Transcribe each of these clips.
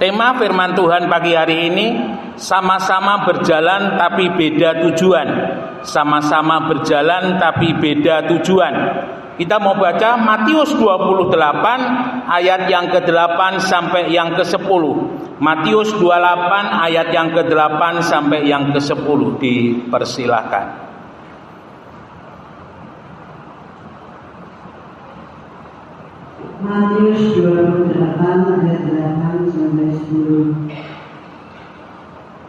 Tema firman Tuhan pagi hari ini, sama-sama berjalan tapi beda tujuan. Sama-sama berjalan tapi beda tujuan. Kita mau baca Matius 28 ayat yang ke-8 sampai yang ke-10. Matius 28 ayat yang ke-8 sampai yang ke-10. Dipersilakan. Matius 28 ayat 8 sampai 10.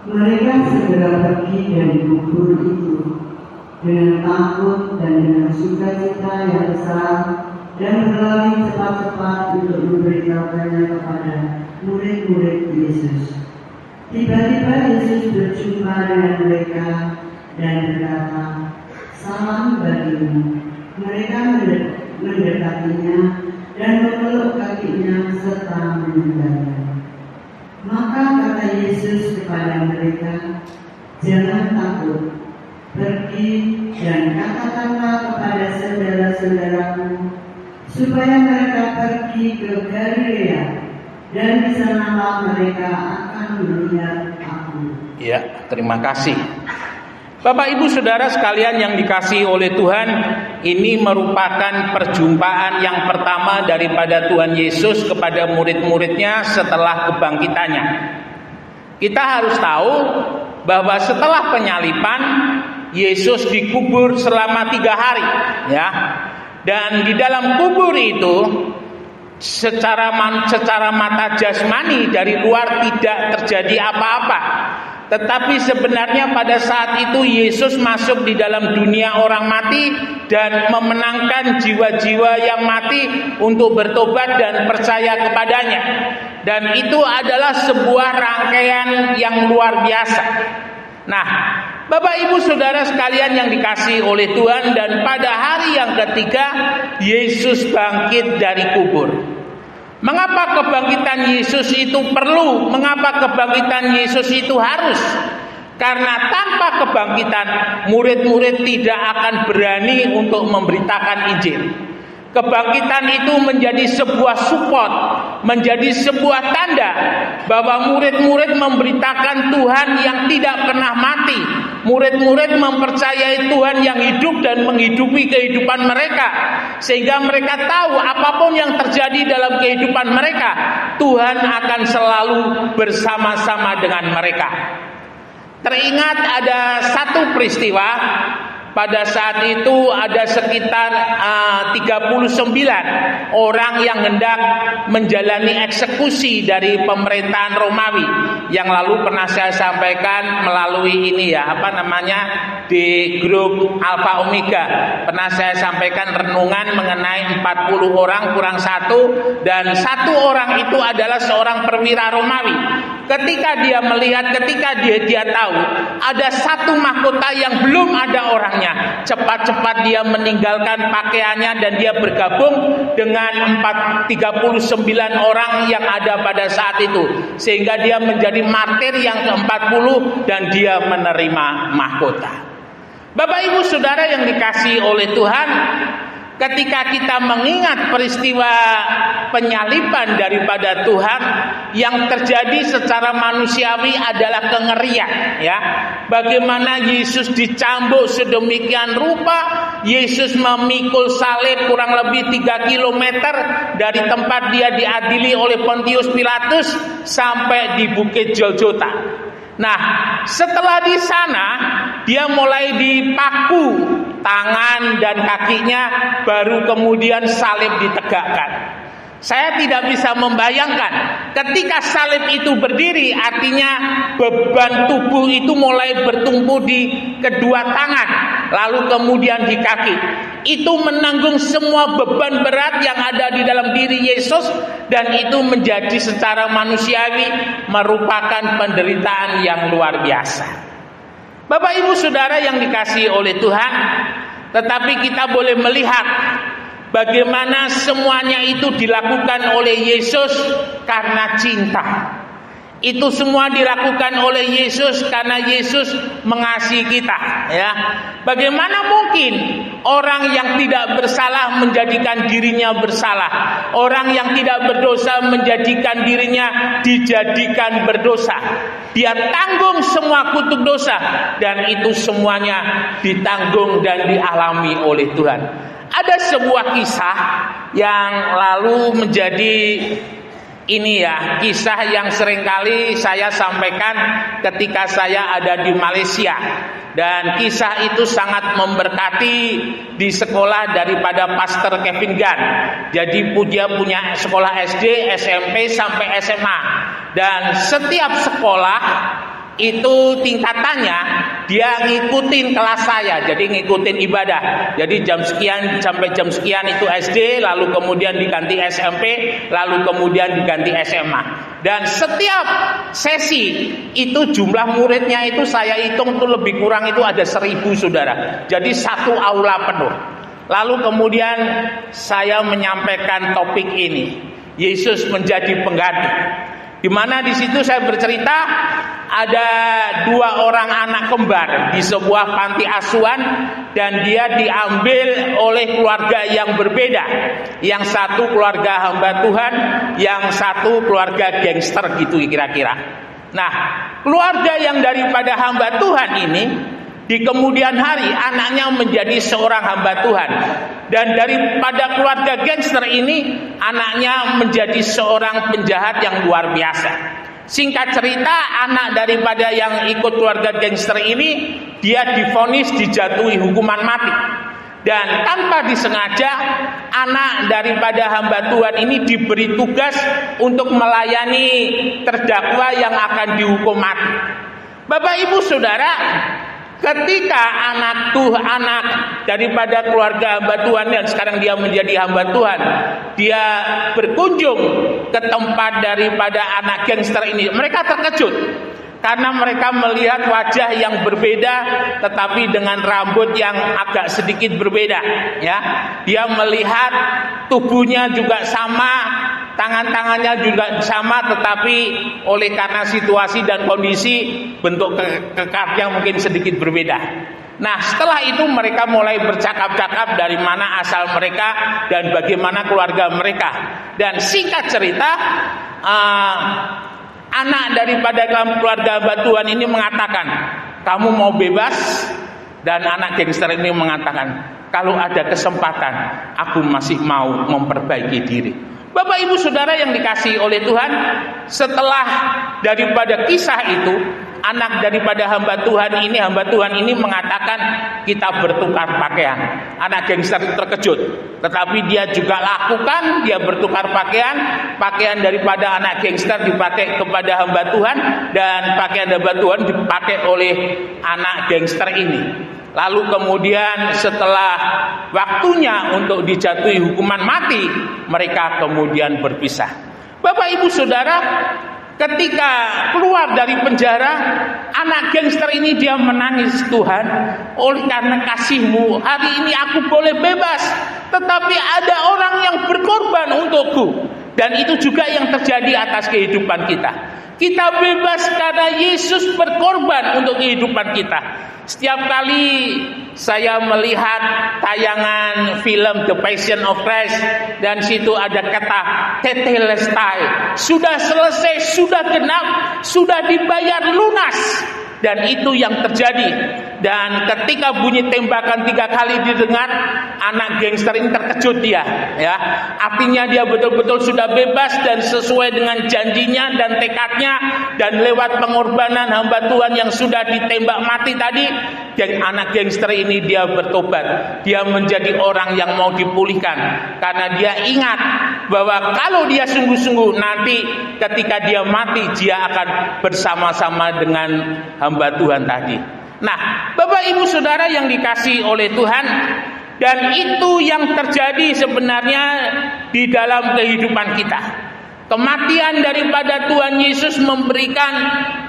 Mereka segera pergi dari kubur itu dengan takut dan dengan sukacita yang besar, dan berlari cepat-cepat untuk memberitahukannya kepada murid-murid Yesus. Tiba-tiba Yesus berjumpa dengan mereka dan berkata, "Salam bagimu." Mereka mendekatinya dan memeluk kakinya serta menyembahnya. Maka kata Yesus kepada mereka, "Jangan takut. Pergi dan katakanlah kepada saudara-saudaramu supaya mereka pergi ke Galilea, dan di sanalah mereka akan melihat Aku." Ya, terima kasih. Bapak Ibu Saudara sekalian yang dikasihi oleh Tuhan, ini merupakan perjumpaan yang pertama daripada Tuhan Yesus kepada murid-muridnya setelah kebangkitannya. Kita harus tahu bahwa setelah penyaliban, Yesus dikubur selama 3 hari, ya. Dan di dalam kubur itu secara mata jasmani dari luar tidak terjadi apa-apa. Tetapi sebenarnya pada saat itu Yesus masuk di dalam dunia orang mati dan memenangkan jiwa-jiwa yang mati untuk bertobat dan percaya kepadanya. Dan itu adalah sebuah rangkaian yang luar biasa. Nah, Bapak Ibu Saudara sekalian yang dikasihi oleh Tuhan, dan pada hari yang ketiga Yesus bangkit dari kubur. Mengapa kebangkitan Yesus itu perlu? Mengapa kebangkitan Yesus itu harus? Karena tanpa kebangkitan, murid-murid tidak akan berani untuk memberitakan Injil. Kebangkitan itu menjadi sebuah support, menjadi sebuah tanda bahwa murid-murid memberitakan Tuhan yang tidak pernah mati. Murid-murid mempercayai Tuhan yang hidup dan menghidupi kehidupan mereka, sehingga mereka tahu apapun yang terjadi dalam kehidupan mereka, Tuhan akan selalu bersama-sama dengan mereka. Teringat ada satu peristiwa. Pada saat itu ada sekitar 39 orang yang hendak menjalani eksekusi dari pemerintahan Romawi, yang lalu pernah saya sampaikan melalui ini ya, di grup Alpha Omega. Pernah saya sampaikan renungan mengenai 40 orang kurang 1, dan 1 orang itu adalah seorang perwira Romawi. Ketika dia melihat, ketika dia tahu ada satu mahkota yang belum ada orangnya, cepat-cepat dia meninggalkan pakaiannya dan dia bergabung dengan 39 orang yang ada pada saat itu, sehingga dia menjadi martir yang ke-40 dan dia menerima mahkota. Bapak Ibu Saudara yang dikasihi oleh Tuhan, ketika kita mengingat peristiwa penyaliban daripada Tuhan, yang terjadi secara manusiawi adalah kengerian, ya. Bagaimana Yesus dicambuk sedemikian rupa, Yesus memikul salib kurang lebih 3 kilometer dari tempat dia diadili oleh Pontius Pilatus sampai di Bukit Golgota. Nah, setelah di sana dia mulai dipaku tangan dan kakinya, baru kemudian salib ditegakkan. Saya tidak bisa membayangkan ketika salib itu berdiri, artinya beban tubuh itu mulai bertumpu di kedua tangan, lalu kemudian di kaki. Itu menanggung semua beban berat yang ada di dalam diri Yesus, dan itu menjadi secara manusiawi merupakan penderitaan yang luar biasa. Bapak Ibu Saudara yang dikasihi oleh Tuhan, tetapi kita boleh melihat bagaimana semuanya itu dilakukan oleh Yesus karena cinta. Itu semua dilakukan oleh Yesus karena Yesus mengasihi kita, ya. Bagaimana mungkin orang yang tidak bersalah menjadikan dirinya bersalah? Orang yang tidak berdosa menjadikan dirinya dijadikan berdosa. Dia tanggung semua kutuk dosa dan itu semuanya ditanggung dan dialami oleh Tuhan. Ada sebuah kisah yang lalu menjadi kisah yang seringkali saya sampaikan ketika saya ada di Malaysia. Dan kisah itu sangat memberkati di sekolah daripada Pastor Kevin Gunn. Jadi dia punya sekolah SD, SMP sampai SMA. Dan setiap sekolah itu tingkatannya dia ngikutin kelas saya, jadi ngikutin ibadah. Jadi jam sekian sampai jam sekian itu SD, lalu kemudian diganti SMP, lalu kemudian diganti SMA. Dan setiap sesi itu jumlah muridnya itu saya hitung tuh lebih kurang itu ada 1.000 saudara. Jadi satu aula penuh. Lalu kemudian saya menyampaikan topik ini, Yesus menjadi pengganti. Di mana di situ saya bercerita ada 2 orang anak kembar di sebuah panti asuhan dan dia diambil oleh keluarga yang berbeda. Yang satu keluarga hamba Tuhan, yang satu keluarga gangster gitu kira-kira. Nah, keluarga yang daripada hamba Tuhan ini di kemudian hari anaknya menjadi seorang hamba Tuhan. Dan daripada keluarga gangster ini anaknya menjadi seorang penjahat yang luar biasa. Singkat cerita, anak daripada yang ikut keluarga gangster ini dia divonis dijatuhi hukuman mati. Dan tanpa disengaja anak daripada hamba Tuhan ini diberi tugas untuk melayani terdakwa yang akan dihukum mati. Bapak Ibu Saudara, ketika anak daripada keluarga hamba Tuhan dan sekarang dia menjadi hamba Tuhan, dia berkunjung ke tempat daripada anak gangster ini. Mereka terkejut karena mereka melihat wajah yang berbeda tetapi dengan rambut yang agak sedikit berbeda, ya. Dia melihat tubuhnya juga sama, tangan-tangannya juga sama, tetapi oleh karena situasi dan kondisi bentuk kekaknya mungkin sedikit berbeda. Nah, setelah itu mereka mulai bercakap-cakap dari mana asal mereka dan bagaimana keluarga mereka. Dan singkat cerita, anak daripada keluarga hamba Tuhan ini mengatakan, kamu mau bebas? Dan anak gangster ini mengatakan, kalau ada kesempatan, aku masih mau memperbaiki diri. Bapak Ibu Saudara yang dikasihi oleh Tuhan, setelah daripada kisah itu, anak daripada hamba Tuhan ini mengatakan kita bertukar pakaian. Anak gangster itu terkejut, tetapi dia juga lakukan, dia bertukar pakaian daripada anak gangster dipakai kepada hamba Tuhan dan pakaian hamba Tuhan dipakai oleh anak gangster ini. Lalu kemudian setelah waktunya untuk dijatuhi hukuman mati, mereka kemudian berpisah. Bapak Ibu Saudara, ketika keluar dari penjara, anak gangster ini dia menangis, Tuhan, oleh karena kasih-Mu, hari ini aku boleh bebas, tetapi ada orang yang berkorban untukku. Dan itu juga yang terjadi atas kehidupan kita. Kita bebas karena Yesus berkorban untuk kehidupan kita. Setiap kali saya melihat tayangan film The Passion of Christ dan situ ada kata tetelestai, sudah selesai, sudah genap, sudah dibayar lunas. Dan itu yang terjadi. Dan ketika bunyi tembakan 3 kali didengar, anak gangster ini terkejut dia, ya. Artinya dia betul-betul sudah bebas dan sesuai dengan janjinya dan tekadnya, dan lewat pengorbanan hamba Tuhan yang sudah ditembak mati tadi, anak gangster ini dia bertobat. Dia menjadi orang yang mau dipulihkan karena dia ingat bahwa kalau dia sungguh-sungguh nanti ketika dia mati dia akan bersama-sama dengan hamba Tuhan tadi. Nah, Bapak Ibu Saudara yang dikasihi oleh Tuhan, dan itu yang terjadi sebenarnya di dalam kehidupan kita. Kematian daripada Tuhan Yesus memberikan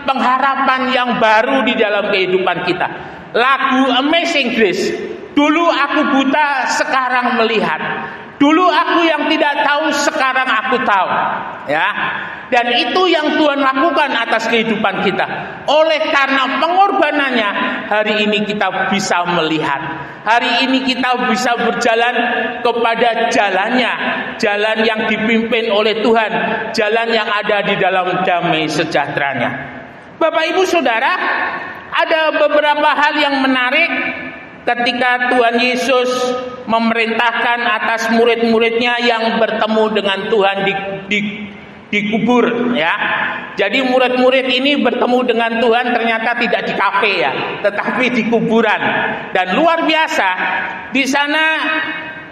pengharapan yang baru di dalam kehidupan kita. Lagu Amazing Grace, dulu aku buta sekarang melihat. Dulu aku yang tidak tahu, sekarang aku tahu. Ya. Dan itu yang Tuhan lakukan atas kehidupan kita. Oleh karena pengorbanannya, hari ini kita bisa melihat. Hari ini kita bisa berjalan kepada jalannya. Jalan yang dipimpin oleh Tuhan. Jalan yang ada di dalam damai sejahteranya. Bapak Ibu Saudara, ada beberapa hal yang menarik ketika Tuhan Yesus memerintahkan atas murid-muridnya yang bertemu dengan Tuhan di kubur, ya. Jadi murid-murid ini bertemu dengan Tuhan ternyata tidak di kafe, ya, tetapi di kuburan. Dan luar biasa, di sana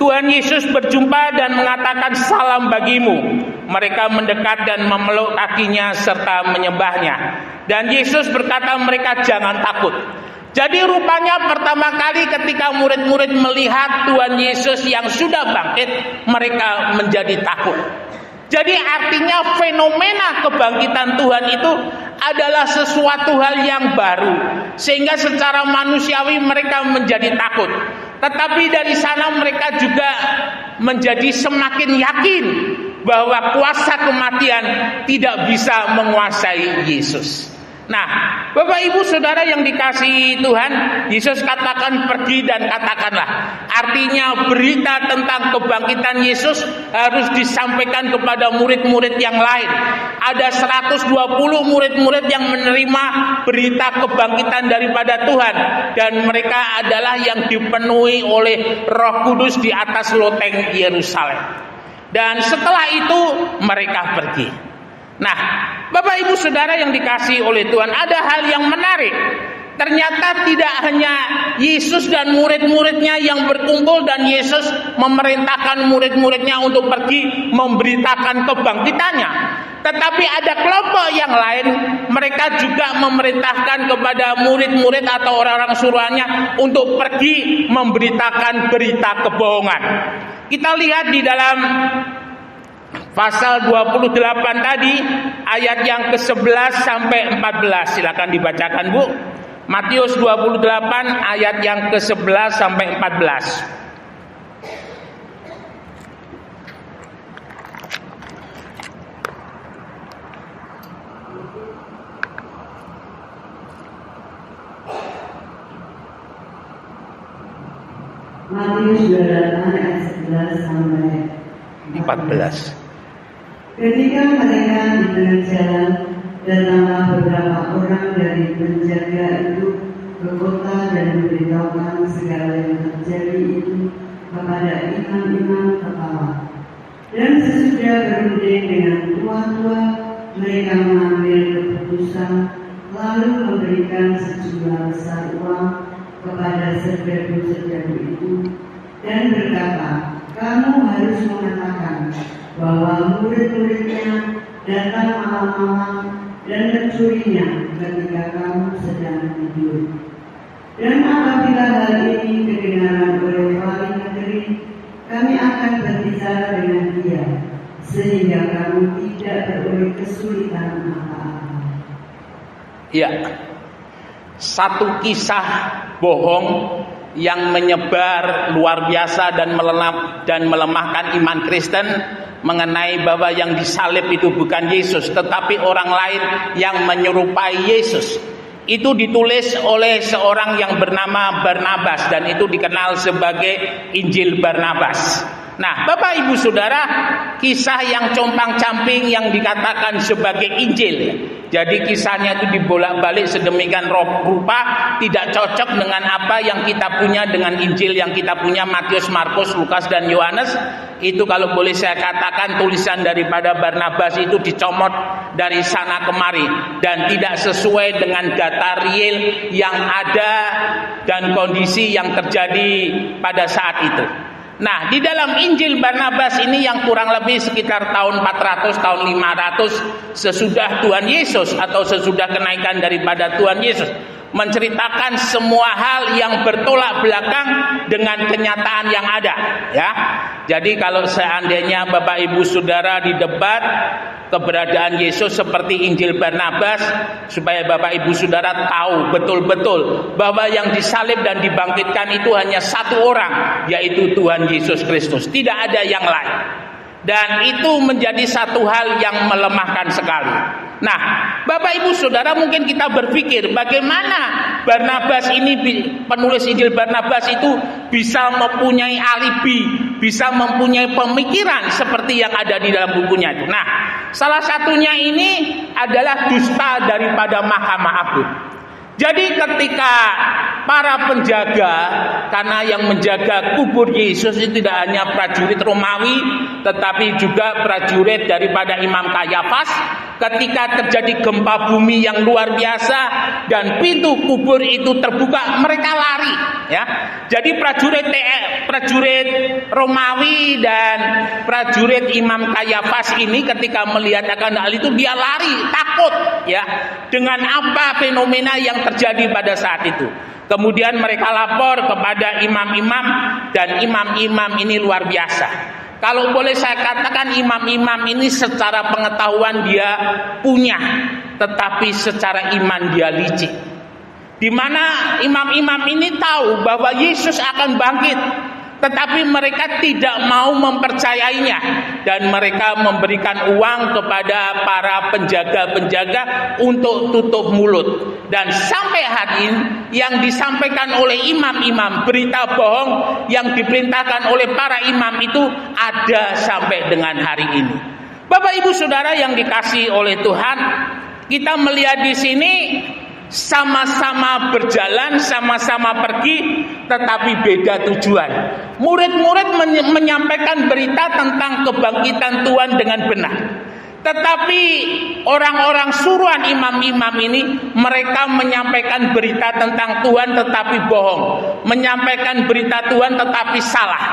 Tuhan Yesus berjumpa dan mengatakan salam bagimu. Mereka mendekat dan memeluk kakinya serta menyembahnya. Dan Yesus berkata mereka jangan takut. Jadi rupanya pertama kali ketika murid-murid melihat Tuhan Yesus yang sudah bangkit, mereka menjadi takut. Jadi artinya fenomena kebangkitan Tuhan itu adalah sesuatu hal yang baru. Sehingga secara manusiawi mereka menjadi takut. Tetapi dari sana mereka juga menjadi semakin yakin bahwa kuasa kematian tidak bisa menguasai Yesus. Nah, Bapak Ibu Saudara yang dikasihi Tuhan, Yesus katakan pergi dan katakanlah. Artinya berita tentang kebangkitan Yesus harus disampaikan kepada murid-murid yang lain. Ada 120 murid-murid yang menerima berita kebangkitan daripada Tuhan. Dan mereka adalah yang dipenuhi oleh Roh Kudus di atas loteng Yerusalem. Dan setelah itu mereka pergi. Nah, Bapak Ibu Saudara yang dikasihi oleh Tuhan, ada hal yang menarik. Ternyata tidak hanya Yesus dan murid-muridnya yang berkumpul dan Yesus memerintahkan murid-muridnya untuk pergi memberitakan kebangkitannya. Tetapi ada kelompok yang lain, mereka juga memerintahkan kepada murid-murid atau orang-orang suruhannya untuk pergi memberitakan berita kebohongan. Kita lihat di dalam pasal 28 tadi, ayat yang ke-11 sampai 14. Silakan dibacakan, Bu. Matius 28 ayat yang ke-11 sampai 14. Matius 28 ayat 11 sampai 14. Ketika mereka di tengah jalan, datanglah beberapa orang dari penjaga itu ke kota dan memberitahukan segala yang terjadi itu kepada imam-imam kepala. Dan sesudah berunding dengan tua-tua, mereka mengambil keputusan lalu memberikan sejumlah besar uang kepada serbu-serbu itu dan berkata, kamu harus mengatakan bahwa murid-muridnya datang malam-malam dan mencurinya ketika kamu sedang tidur. Dan apabila hal ini kedengaran oleh wali negeri, kami akan berbicara dengan dia, sehingga kamu tidak beroleh kesulitan apa-apa. Ya, satu kisah bohong yang menyebar luar biasa dan melemahkan iman Kristen mengenai bahwa yang disalib itu bukan Yesus tetapi orang lain yang menyerupai Yesus. Itu ditulis oleh seorang yang bernama Barnabas dan itu dikenal sebagai Injil Barnabas. Nah, Bapak Ibu Saudara, kisah yang compang-camping yang dikatakan sebagai Injil. Jadi kisahnya itu dibolak-balik sedemikian rupa, tidak cocok dengan apa yang kita punya dengan Injil yang kita punya Matius, Markus, Lukas dan Yohanes. Itu kalau boleh saya katakan tulisan daripada Barnabas itu dicomot dari sana kemari dan tidak sesuai dengan data real yang ada dan kondisi yang terjadi pada saat itu. Nah, di dalam Injil Barnabas ini yang kurang lebih sekitar tahun 400, tahun 500 sesudah Tuhan Yesus atau sesudah kenaikan daripada Tuhan Yesus. menceritakan semua hal yang bertolak belakang dengan kenyataan yang ada, ya. Jadi kalau seandainya Bapak Ibu Saudara di debat keberadaan Yesus seperti Injil Barnabas, supaya Bapak Ibu Saudara tahu betul-betul bahwa yang disalib dan dibangkitkan itu hanya satu orang, yaitu Tuhan Yesus Kristus, tidak ada yang lain. Dan itu menjadi satu hal yang melemahkan sekali. Nah, Bapak Ibu Saudara, mungkin kita berpikir bagaimana Barnabas ini, penulis Injil Barnabas itu bisa mempunyai alibi, bisa mempunyai pemikiran seperti yang ada di dalam bukunya itu. Nah, salah satunya ini adalah dusta daripada Mahkamah Agung. Jadi ketika para penjaga, karena yang menjaga kubur Yesus itu tidak hanya prajurit Romawi, tetapi juga prajurit daripada Imam Kayafas, ketika terjadi gempa bumi yang luar biasa dan pintu kubur itu terbuka, mereka lari, ya. Jadi prajurit Romawi dan prajurit Imam Kayafas ini ketika melihat akan hal itu, dia lari takut, ya, dengan apa fenomena yang terjadi pada saat itu. Kemudian mereka lapor kepada imam-imam, dan imam-imam ini luar biasa. Kalau boleh saya katakan, imam-imam ini secara pengetahuan dia punya, tetapi secara iman dia licik. Di mana imam-imam ini tahu bahwa Yesus akan bangkit, tetapi mereka tidak mau mempercayainya, dan mereka memberikan uang kepada para penjaga-penjaga untuk tutup mulut. Dan sampai hari ini yang disampaikan oleh imam-imam, berita bohong yang diperintahkan oleh para imam itu ada sampai dengan hari ini. Bapak Ibu Saudara yang dikasihi oleh Tuhan, kita melihat di sini sama-sama berjalan, sama-sama pergi, tetapi beda tujuan. Murid-murid menyampaikan berita tentang kebangkitan Tuhan dengan benar, tetapi orang-orang suruhan imam-imam ini, mereka menyampaikan berita tentang Tuhan tetapi bohong, menyampaikan berita Tuhan tetapi salah.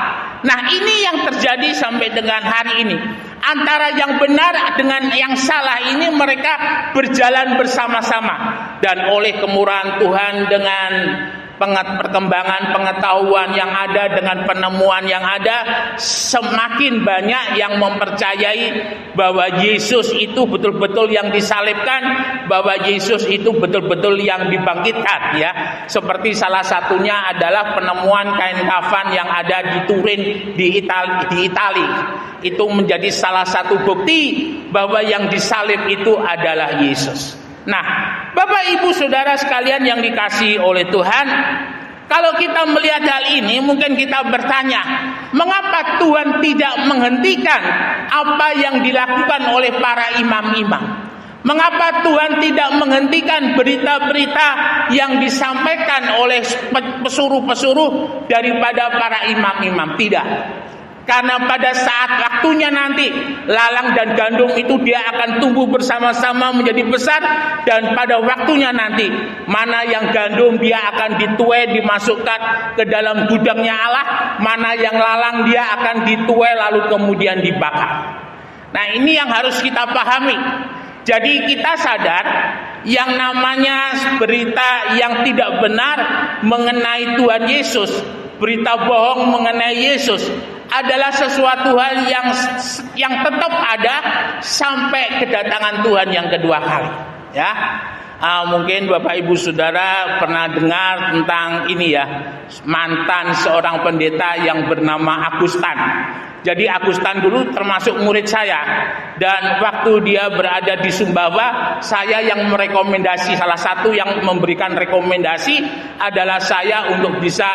Nah, ini yang terjadi sampai dengan hari ini. Antara yang benar dengan yang salah ini mereka berjalan bersama-sama. Dan oleh kemurahan Tuhan, dengan perkembangan pengetahuan yang ada, dengan penemuan yang ada, semakin banyak yang mempercayai bahwa Yesus itu betul-betul yang disalibkan, bahwa Yesus itu betul-betul yang dibangkitkan, ya. Seperti salah satunya adalah penemuan kain kafan yang ada di Turin di Itali. Itu menjadi salah satu bukti bahwa yang disalib itu adalah Yesus. Nah, Bapak Ibu Saudara sekalian yang dikasihi oleh Tuhan, kalau kita melihat hal ini, mungkin kita bertanya, mengapa Tuhan tidak menghentikan apa yang dilakukan oleh para imam-imam? Mengapa Tuhan tidak menghentikan berita-berita yang disampaikan oleh pesuruh-pesuruh daripada para imam-imam? Tidak. Karena pada saat waktunya nanti, lalang dan gandum itu dia akan tumbuh bersama-sama menjadi besar. Dan pada waktunya nanti, mana yang gandum dia akan dituai, dimasukkan ke dalam gudangnya Allah. Mana yang lalang dia akan dituai lalu kemudian dibakar. Nah, ini yang harus kita pahami. Jadi kita sadar yang namanya berita yang tidak benar mengenai Tuhan Yesus, berita bohong mengenai Yesus, adalah sesuatu hal yang tetap ada sampai kedatangan Tuhan yang kedua kali, ya. Mungkin Bapak Ibu Saudara pernah dengar tentang ini, ya, mantan seorang pendeta yang bernama Agustan. Jadi Agustan dulu termasuk murid saya, dan waktu dia berada di Sumbawa, saya yang merekomendasi, salah satu yang memberikan rekomendasi adalah saya untuk bisa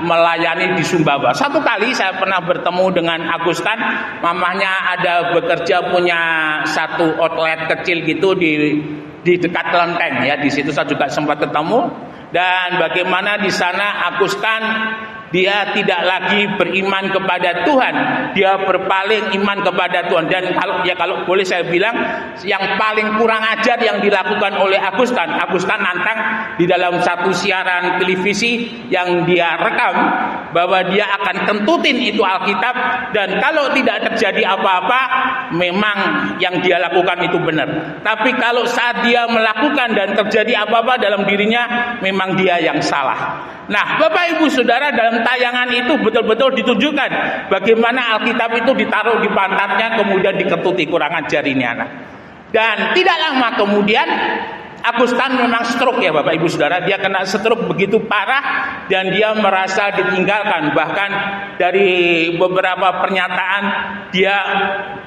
melayani di Sumbawa. Satu kali saya pernah bertemu dengan Agustan, mamahnya ada bekerja punya satu outlet kecil gitu di dekat Kelenteng, ya. Di situ saya juga sempat ketemu, dan bagaimana di sana Agustan dia tidak lagi beriman kepada Tuhan, dia berpaling iman kepada Tuhan. Dan kalau boleh saya bilang, yang paling kurang ajar yang dilakukan oleh Agustan nantang di dalam satu siaran televisi yang dia rekam bahwa dia akan kentutin itu Alkitab, dan kalau tidak terjadi apa-apa memang yang dia lakukan itu benar. Tapi kalau saat dia melakukan dan terjadi apa-apa dalam dirinya, memang dia yang salah. Nah, Bapak Ibu Saudara, dalam tayangan itu betul-betul ditunjukkan bagaimana Alkitab itu ditaruh di pantatnya kemudian diketuti, kurang ajar ini anak. Dan tidak lama kemudian Agustan memang stroke ya Bapak Ibu Saudara, dia kena stroke begitu parah dan dia merasa ditinggalkan. Bahkan dari beberapa pernyataan dia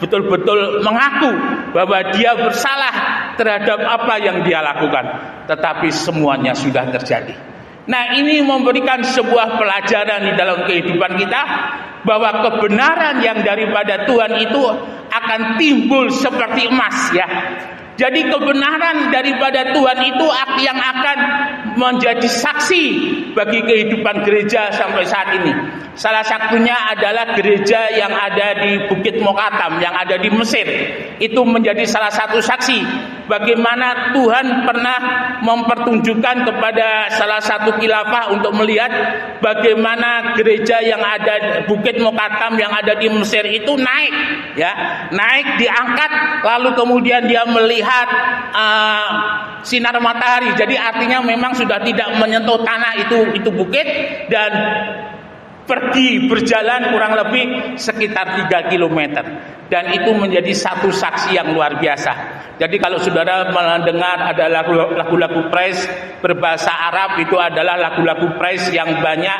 betul-betul mengaku bahwa dia bersalah terhadap apa yang dia lakukan, tetapi semuanya sudah terjadi. Nah, ini memberikan sebuah pelajaran di dalam kehidupan kita bahwa kebenaran yang daripada Tuhan itu akan timbul seperti emas ya. Jadi kebenaran daripada Tuhan itu yang akan menjadi saksi bagi kehidupan gereja sampai saat ini. Salah satunya adalah gereja yang ada di Bukit Mokatam, yang ada di Mesir. Itu menjadi salah satu saksi bagaimana Tuhan pernah mempertunjukkan kepada salah satu khilafah untuk melihat bagaimana gereja yang ada di Bukit Mokatam yang ada di Mesir itu naik, ya, naik diangkat, lalu kemudian dia melihat sinar matahari. Jadi artinya memang sudah tidak menyentuh tanah itu bukit, dan pergi berjalan kurang lebih sekitar 3 km. Dan itu menjadi satu saksi yang luar biasa. Jadi kalau saudara mendengar ada lagu-lagu praise berbahasa Arab, itu adalah lagu-lagu praise yang banyak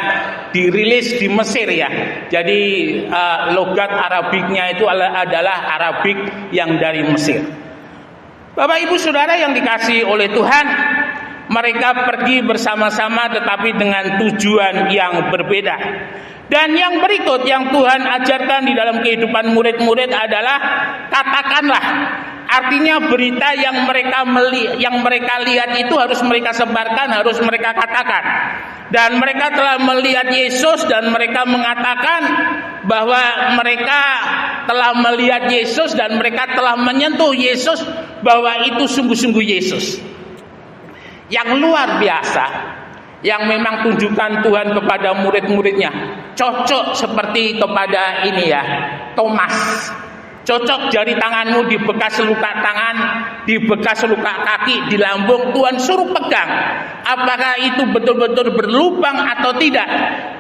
dirilis di Mesir ya. Jadi logat Arabiknya itu adalah Arabik yang dari Mesir. Bapak Ibu Saudara yang dikasihi oleh Tuhan, mereka pergi bersama-sama tetapi dengan tujuan yang berbeda. Dan yang berikut yang Tuhan ajarkan di dalam kehidupan murid-murid adalah katakanlah. Artinya berita yang mereka lihat itu harus mereka sebarkan, harus mereka katakan. Dan mereka telah melihat Yesus dan mereka mengatakan bahwa mereka telah melihat Yesus dan mereka telah menyentuh Yesus, bahwa itu sungguh-sungguh Yesus. Yang luar biasa, yang memang tunjukkan Tuhan kepada murid-muridnya, cocok seperti kepada ini ya, Thomas. Cocok jari tanganmu di bekas luka tangan, di bekas luka kaki, di lambung, Tuhan suruh pegang. Apakah itu betul-betul berlubang atau tidak?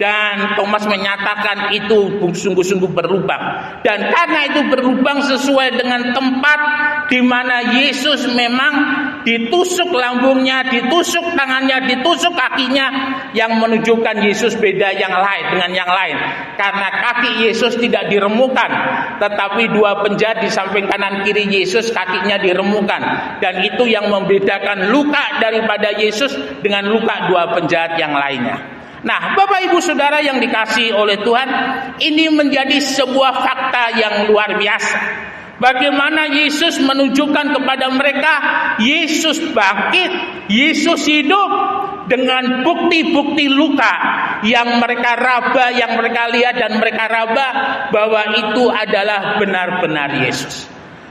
Dan Thomas menyatakan itu sungguh-sungguh berlubang. Dan karena itu berlubang sesuai dengan tempat di mana Yesus memang ditusuk lambungnya, ditusuk tangannya, ditusuk kakinya, yang menunjukkan Yesus beda yang lain dengan yang lain. Karena kaki Yesus tidak diremukan, tetapi dua penjat di samping kanan kiri Yesus kakinya diremukan, dan itu yang membedakan luka daripada Yesus dengan luka dua penjahat yang lainnya. Nah, Bapak Ibu Saudara yang dikasihi oleh Tuhan, ini menjadi sebuah fakta yang luar biasa. Bagaimana Yesus menunjukkan kepada mereka Yesus bangkit, Yesus hidup, dengan bukti-bukti luka yang mereka raba, yang mereka lihat dan mereka raba, bahwa itu adalah benar-benar Yesus.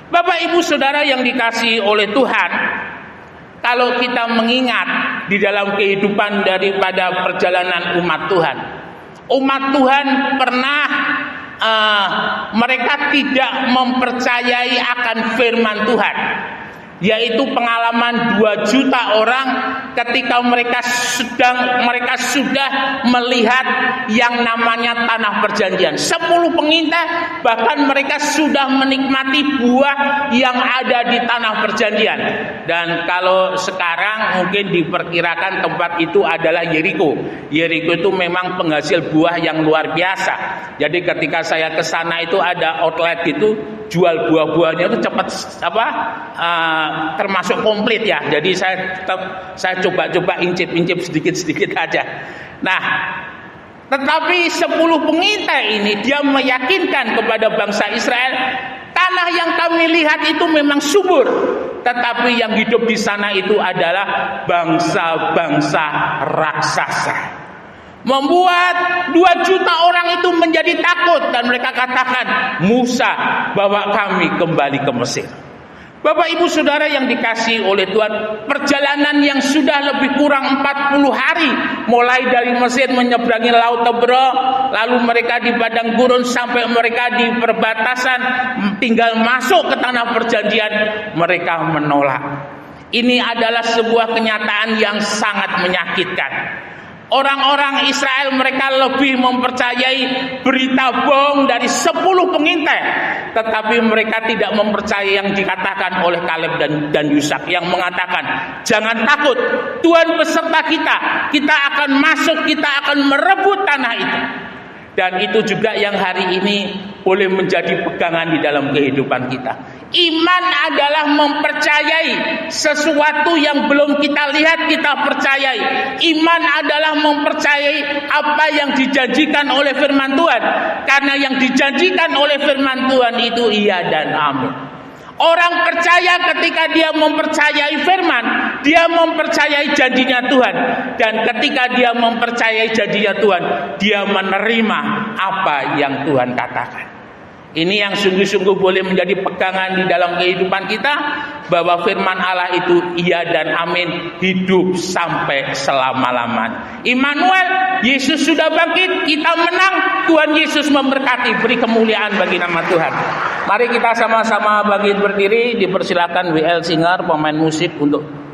Bapak Ibu Saudara yang dikasihi oleh Tuhan, kalau kita mengingat di dalam kehidupan daripada perjalanan umat Tuhan pernah mereka tidak mempercayai akan firman Tuhan, yaitu pengalaman 2 juta orang ketika mereka sudah melihat yang namanya tanah perjanjian. 10 pengintai bahkan mereka sudah menikmati buah yang ada di tanah perjanjian. Dan kalau sekarang mungkin diperkirakan tempat itu adalah Yeriko. Yeriko itu memang penghasil buah yang luar biasa. Jadi ketika saya ke sana itu ada outlet itu, jual buah-buahnya itu cepat termasuk komplit ya. Jadi saya coba incip sedikit aja. Nah, tetapi 10 pengintai ini dia meyakinkan kepada bangsa Israel, tanah yang kami lihat itu memang subur, tetapi yang hidup di sana itu adalah bangsa-bangsa raksasa. membuat 2 juta orang itu menjadi takut dan mereka katakan, Musa, bawa kami kembali ke Mesir. Bapak Ibu Saudara yang dikasihi oleh Tuhan, perjalanan yang sudah lebih kurang 40 hari, mulai dari Mesir menyeberangi Laut Tebro, lalu mereka di padang gurun sampai mereka di perbatasan tinggal masuk ke tanah perjanjian, mereka menolak. Ini adalah sebuah kenyataan yang sangat menyakitkan. Orang-orang Israel mereka lebih mempercayai berita bohong dari 10 pengintai, tetapi mereka tidak mempercayai yang dikatakan oleh Kaleb dan Yusak yang mengatakan, jangan takut, Tuhan beserta kita akan masuk, kita akan merebut tanah itu. Dan itu juga yang hari ini boleh menjadi pegangan di dalam kehidupan kita. Iman adalah mempercayai sesuatu yang belum kita lihat, kita percayai. Iman adalah mempercayai apa yang dijanjikan oleh firman Tuhan. Karena yang dijanjikan oleh firman Tuhan itu iya dan amin. Orang percaya ketika dia mempercayai firman, dia mempercayai janjinya Tuhan. Dan ketika dia mempercayai janjinya Tuhan, dia menerima apa yang Tuhan katakan. Ini yang sungguh-sungguh boleh menjadi pegangan di dalam kehidupan kita, bahwa firman Allah itu iya dan amin, hidup sampai selama-lamanya. Immanuel, Yesus sudah bangkit, kita menang, Tuhan Yesus memberkati, beri kemuliaan bagi nama Tuhan. Mari kita sama-sama bangkit berdiri, dipersilakan WL Singer, pemain musik, untuk